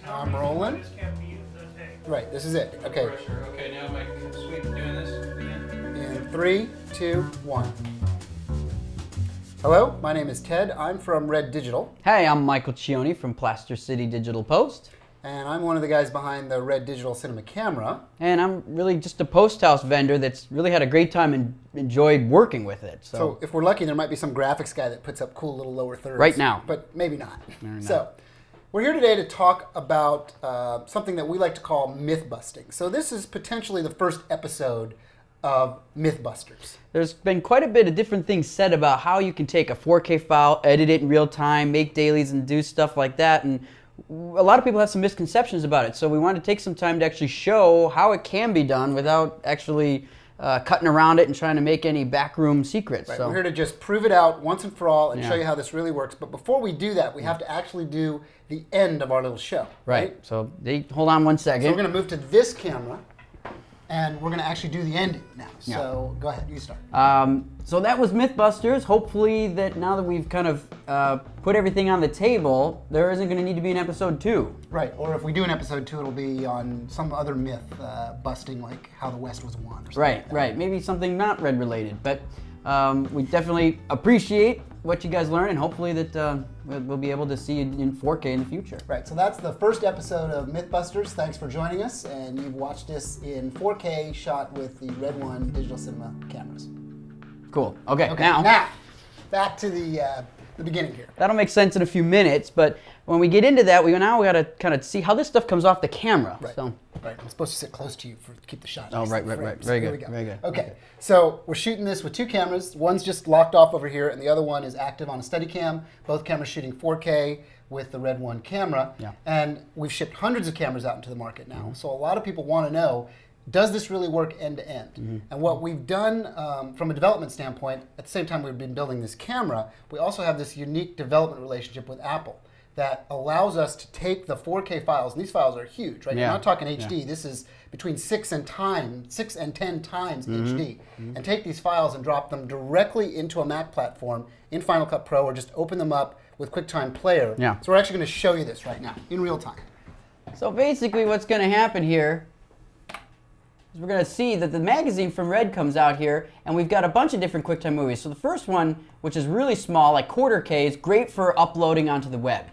I'm rolling. This can't be used as a Right, this is it. Okay. Pressure. Okay, now Mike, sweep doing this again. In 3, 2, 1. Hello, my name is Ted. I'm from Red Digital, Hey, I'm Michael Cioni from Plaster City Digital Post. and I'm one of the guys behind the Red Digital Cinema Camera. And I'm really just a post house vendor that's really had a great time and enjoyed working with it. So if we're lucky, there might be some graphics guy that puts up cool little lower thirds. Right now. But maybe not. Maybe not. So we're here today to talk about something that we like to call myth busting. So this is potentially the first episode of Mythbusters. There's been quite a bit of different things said about how you can take a 4K file, edit it in real time, make dailies and do stuff like that. And a lot of people have some misconceptions about it. So we wanted to take some time to actually show how it can be done without actually cutting around it and trying to make any backroom secrets. Right, So we're here to just prove it out once and for all and Yeah. show you how this really works. But before we do that, we have to actually do the end of our little show. right. So hold on one second. So we're going to move to this camera, and we're going to actually do the ending now. Yeah. So go ahead, you start. So that was Mythbusters. Hopefully that now that we've kind of put everything on the table, there isn't going to need to be an episode 2. Right, or if we do an episode 2, it'll be on some other myth busting, like how the West was won. Or something Right, like that. right. Maybe something not Red related. But we definitely appreciate what you guys learn, and hopefully that we'll be able to see it in 4K in the future. Right, so that's the first episode of Mythbusters. Thanks for joining us, and you've watched this in 4K shot with the Red One digital cinema cameras. Cool. Okay, Okay, now back to the beginning here. that'll make sense in a few minutes, but when we get into that, we got to kind of see how this stuff comes off the camera. Right. So, Right, I'm supposed to sit close to you to keep the shot. Oh, nice right, and right, framed. right. So Very here good, we go. very good. Okay, so we're shooting this with 2 cameras. One's just locked off over here, and the other one is active on a Steadicam. Both cameras shooting 4K with the Red One camera. Yeah. And we've shipped hundreds of cameras out into the market now. So a lot of people want to know, does this really work end to end? And what we've done from a development standpoint, at the same time we've been building this camera, we also have this unique development relationship with Apple that allows us to take the 4K files, and these files are huge, right? Yeah. You're not talking HD. This is between 6 and 10 times HD, and take these files and drop them directly into a Mac platform in Final Cut Pro, or just open them up with QuickTime Player. Yeah. So we're actually going to show you this right now in real time. So basically what's going to happen here is we're going to see that the magazine from Red comes out here, and we've got a bunch of different QuickTime movies. So the first one, which is really small, like quarter K, is great for uploading onto the web.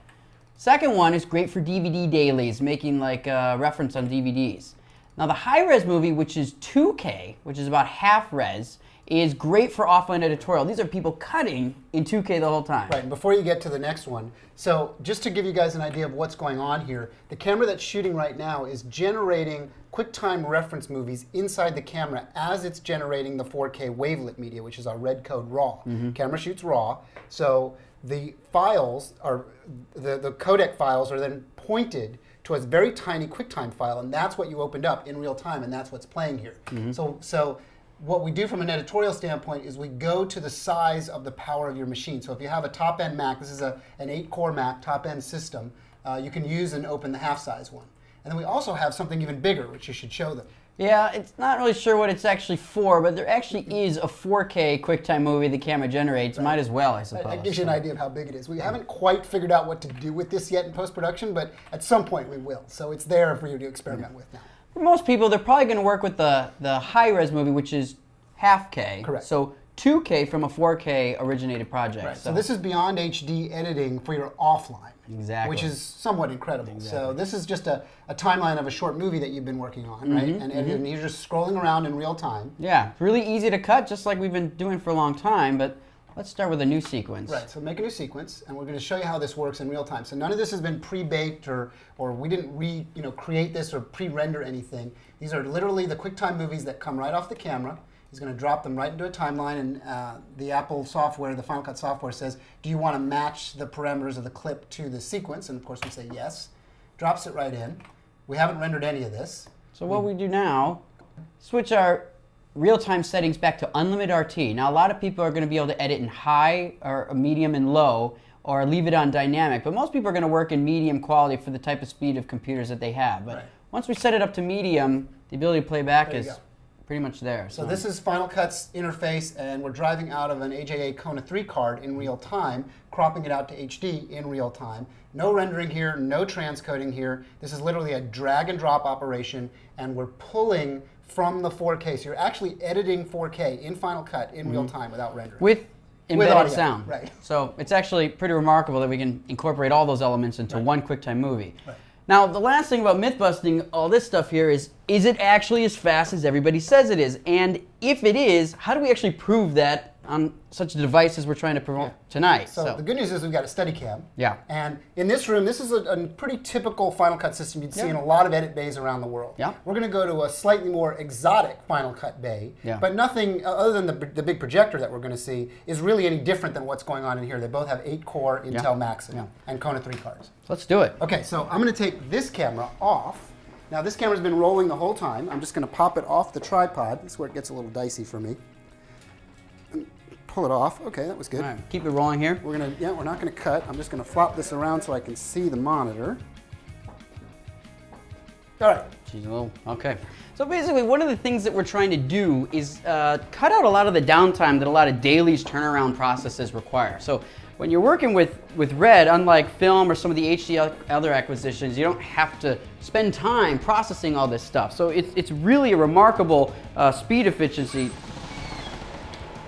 Second one is great for DVD dailies, making like a reference on DVDs. Now the high-res movie, which is 2K, which is about half res, is great for offline editorial. These are people cutting in 2K the whole time. Right, and before you get to the next one, so just to give you guys an idea of what's going on here, the camera that's shooting right now is generating QuickTime reference movies inside the camera as it's generating the 4K wavelet media, which is our red code RAW. Camera shoots RAW, so the files are, the codec files are then pointed to a very tiny QuickTime file, and that's what you opened up in real time, and that's what's playing here. So what we do from an editorial standpoint is we go to the size of the power of your machine. So if you have a top-end Mac, this is an 8-core Mac top-end system, you can use and open the half-size one. And then we also have something even bigger, which you should show them. Yeah, it's not really sure what it's actually for, but there actually is a 4K QuickTime movie the camera generates. Might as well, I suppose. That gives you an idea of how big it is. We haven't quite figured out what to do with this yet in post-production, but at some point we will. So it's there for you to experiment with now. For most people, they're probably going to work with the high-res movie, which is half K. Correct. So 2K from a 4K originated project. Right. So this is beyond HD editing for your offline. Exactly. Which is somewhat incredible. So this is just a timeline of a short movie that you've been working on, right? And you're just scrolling around in real time. Yeah, really easy to cut, just like we've been doing for a long time, but let's start with a new sequence. Right, so make a new sequence, and we're going to show you how this works in real time. So none of this has been pre-baked, or we didn't create this or pre-render anything. These are literally the QuickTime movies that come right off the camera. He's going to drop them right into a timeline, and the Apple software, the Final Cut software says, do you want to match the parameters of the clip to the sequence? And of course we say yes. Drops it right in. We haven't rendered any of this. So what we do now, switch our real-time settings back to unlimited RT. Now a lot of people are going to be able to edit in high or medium and low, or leave it on dynamic, but most people are going to work in medium quality for the type of speed of computers that they have. But Right. once we set it up to medium, the ability to play back There you is go. pretty much there. So this is Final Cut's interface, and we're driving out of an AJA Kona 3 card in real time, cropping it out to HD in real time. No rendering here, no transcoding here. This is literally a drag and drop operation, and we're pulling from the 4K. So you're actually editing 4K in Final Cut in real time without rendering. With embedded audio, sound. right. So it's actually pretty remarkable that we can incorporate all those elements into one QuickTime movie. Right. Now, the last thing about myth busting, all this stuff here is it actually as fast as everybody says it is? And if it is, how do we actually prove that on such devices we're trying to promote tonight? So the good news is we've got a Steadicam. Yeah. And in this room, this is a pretty typical Final Cut system you'd see in a lot of edit bays around the world. Yeah. We're going to go to a slightly more exotic Final Cut bay, Yeah. but nothing other than the big projector that we're going to see is really any different than what's going on in here. They both have 8-core Intel Max and Kona 3 cards. Let's do it. Okay, so I'm going to take this camera off. Now this camera's been rolling the whole time. I'm just going to pop it off the tripod. This is where it gets a little dicey for me. Pull it off. Okay, that was good. All right, keep it rolling here. We're not gonna cut. I'm just gonna flop this around so I can see the monitor. All right. She's a little, okay. So basically, one of the things that we're trying to do is cut out a lot of the downtime that a lot of dailies turnaround processes require. So when you're working with Red, unlike film or some of the HD other acquisitions, you don't have to spend time processing all this stuff. So it's really a remarkable speed efficiency.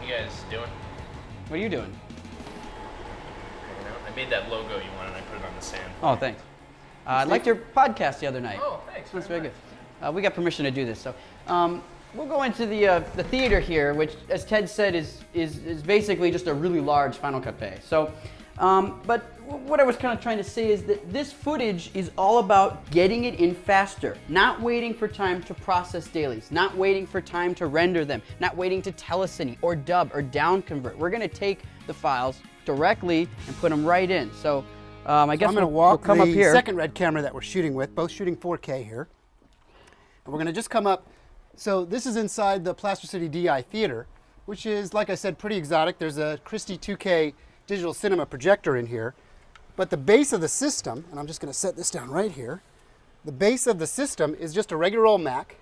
You guys doing? What are you doing? I made that logo you wanted and I put it on the sand. Oh, thanks. I liked your podcast the other night. Oh, thanks. That's very good. We got permission to do this. So we'll go into the theater here, which, as Ted said, is basically just a really large Final Cut bay. So, but what I was kind of trying to say is that this footage is all about getting it in faster, not waiting for time to process dailies, not waiting for time to render them, not waiting to telecine or dub or down convert. We're going to take the files directly and put them right in. So I guess I'm going to we'll walk come up the here. second Red camera that we're shooting with, both shooting 4K here. And we're going to just come up. So this is inside the Plaster City DI Theater, which is, like I said, pretty exotic. There's a Christie 2K digital cinema projector in here. But the base of the system, and I'm just going to set this down right here, the base of the system is just a regular old Mac.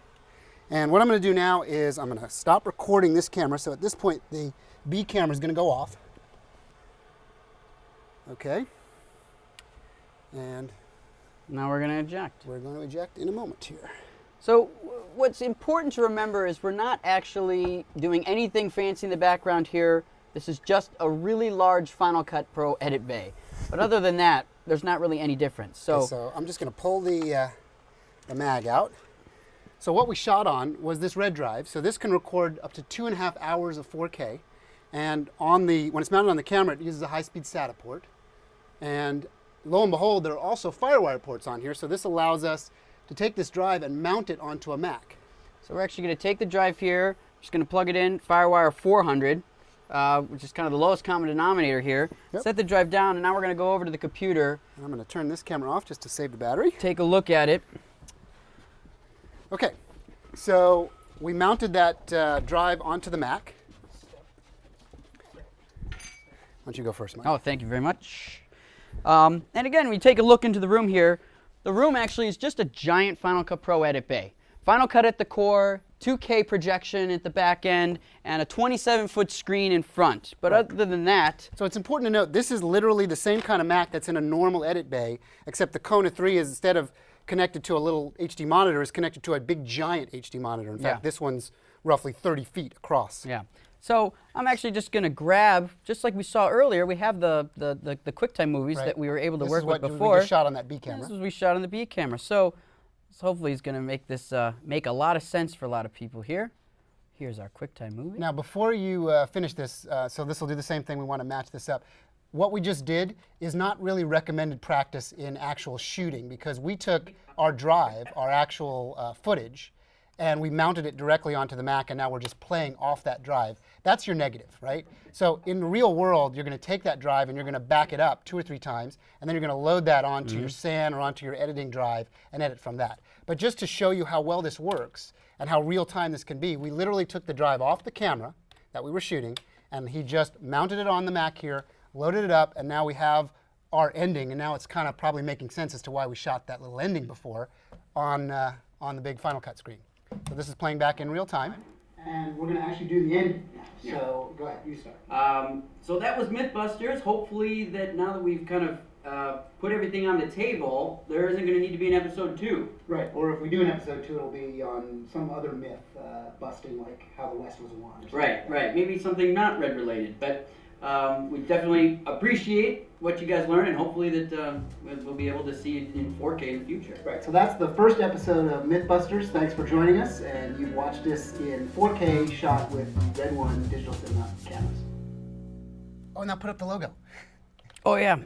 And what I'm going to do now is I'm going to stop recording this camera. So at this point, the B camera is going to go off. Okay. And Now we're going to eject. we're going to eject in a moment here. So what's important to remember is we're not actually doing anything fancy in the background here. This is just a really large Final Cut Pro edit bay. But other than that, there's not really any difference. So, Okay, so I'm just going to pull the mag out. So what we shot on was this Red drive. So this can record up to 2.5 hours of 4K. And when it's mounted on the camera, it uses a high-speed SATA port. And lo and behold, there are also FireWire ports on here. So this allows us to take this drive and mount it onto a Mac. so we're actually going to take the drive here, just going to plug it in, FireWire 400, which is kind of the lowest common denominator here. Yep. Set the drive down, and now we're going to go over to the computer, And I'm going to turn this camera off just to save the battery. take a look at it. Okay, so we mounted that drive onto the Mac. Why don't you go first, Mike? Oh, thank you very much. And again, when you take a look into the room here, the room actually is just a giant Final Cut Pro edit bay. Final Cut at the core, 2K projection at the back end, and a 27-foot screen in front. But other than that, So it's important to note, this is literally the same kind of Mac that's in a normal edit bay, except the Kona 3 is, instead of connected to a little HD monitor, is connected to a big giant HD monitor. In fact, this one's roughly 30 feet across. yeah. So I'm actually just going to grab, just like we saw earlier, we have the QuickTime movies Right. that we were able to This work is with what before. we just shot on that B camera. This is what we shot on the B camera. So hopefully it's going to make this make a lot of sense for a lot of people here. Here's our QuickTime movie. Now, before you finish this, so this will do the same thing, we want to match this up. What we just did is not really recommended practice in actual shooting, because we took our drive, our actual footage, and we mounted it directly onto the Mac, and now we're just playing off that drive. That's your negative, right? So in the real world, you're going to take that drive and you're going to back it up 2 or 3 times, and then you're going to load that onto your SAN or onto your editing drive and edit from that. But just to show you how well this works and how real time this can be, we literally took the drive off the camera that we were shooting, and he just mounted it on the Mac here, loaded it up, and now we have our ending, and now it's kind of probably making sense as to why we shot that little ending before on the big Final Cut screen. So this is playing back in real time. And we're going to actually do the ending now. Yeah. So go ahead, you start. So that was Mythbusters. Hopefully that now that we've kind of put everything on the table, there isn't going to need to be an episode 2. Right, or if we do an episode 2, it'll be on some other myth busting, like how the West was won. Or something like that. Right. Maybe something not red related, but we definitely appreciate what you guys learned, and hopefully that we'll be able to see it in 4K in the future. Right, so that's the first episode of Mythbusters. Thanks for joining us, and you've watched this in 4K shot with Red One digital cinema cameras. Oh, now put up the logo. Oh yeah.